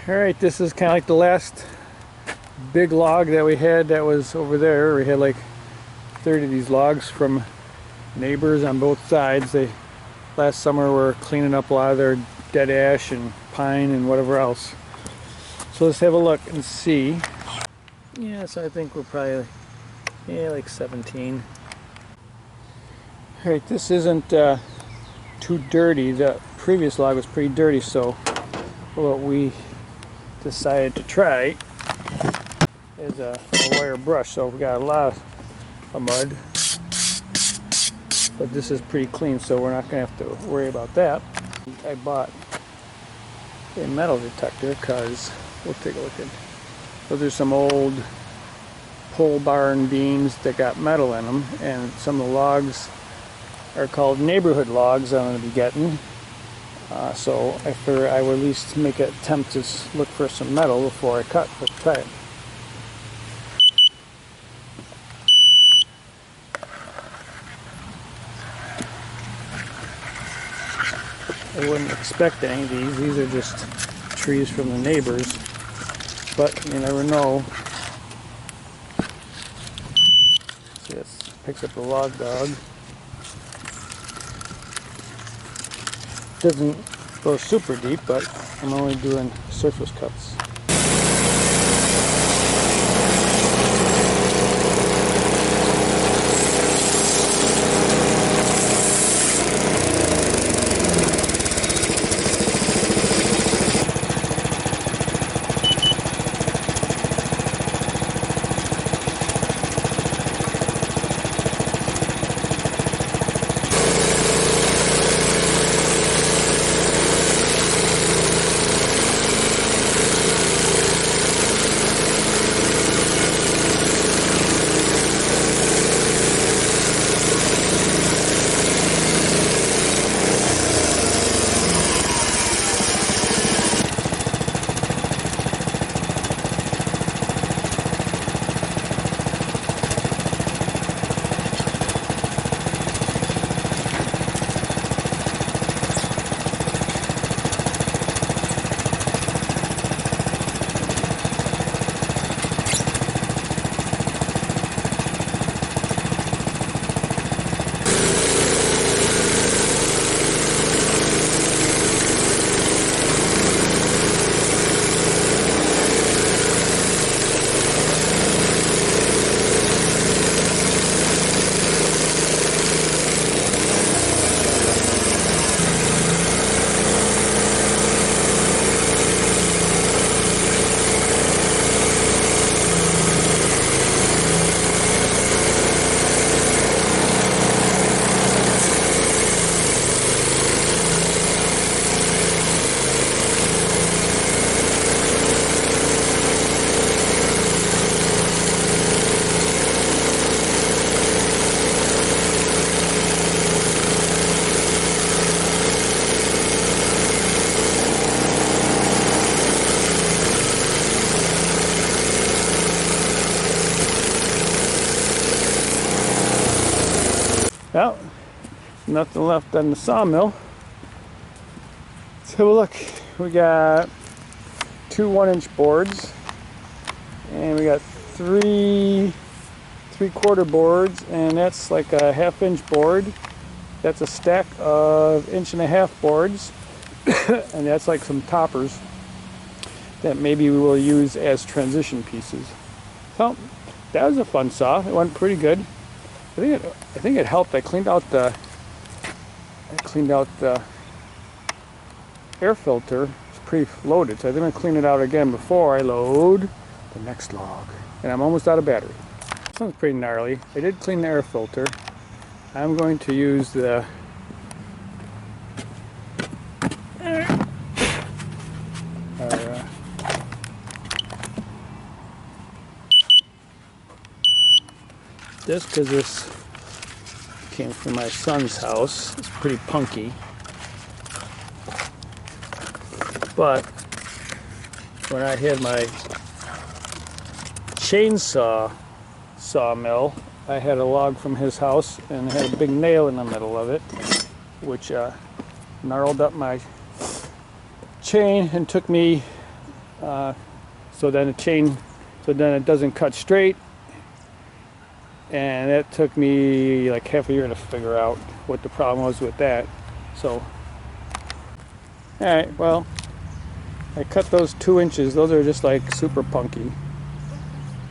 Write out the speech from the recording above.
Alright, this is kind of like the last big log that we had that was over there. We had like 30 of these logs from neighbors on both sides. They last summer were cleaning up a lot of their dead ash and pine and whatever else. So let's have a look and see. Yeah, so I think we're probably like 17. Alright, this isn't too dirty. The previous log was pretty dirty, so what we decided to try is a wire brush. So we got a lot of mud, but this is pretty clean, so we're not going to have to worry about that. I bought a metal detector because we'll take a look at those are some old pole barn beams that got metal in them, and some of the logs are called neighborhood logs I'm going to be getting. So I figured I would at least make an attempt to look for some metal before I cut. Let's try it. I wouldn't expect any of these. These are just trees from the neighbors, but you never know. See, this picks up the log dog. Doesn't go super deep, but I'm only doing surface cuts. Well, nothing left on the sawmill. Let's have a look. We got two 1-inch boards, and we got three 3/4 boards, and that's like a 1/2-inch board. That's a stack of 1.5-inch boards, and that's like some toppers that maybe we will use as transition pieces. So that was a fun saw. It went pretty good. I think it helped. I cleaned out the air filter. It's pretty loaded, so I'm going to clean it out again before I load the next log. And I'm almost out of battery. Sounds pretty gnarly. I did clean the air filter. I'm going to use the this, because this came from my son's house. It's pretty punky, but when I had my chainsaw sawmill, I had a log from his house and had a big nail in the middle of it, which gnarled up my chain and took me so then it doesn't cut straight. And that took me like half a year to figure out what the problem was with that. So, alright, well, I cut those 2 inches. Those are just like super punky.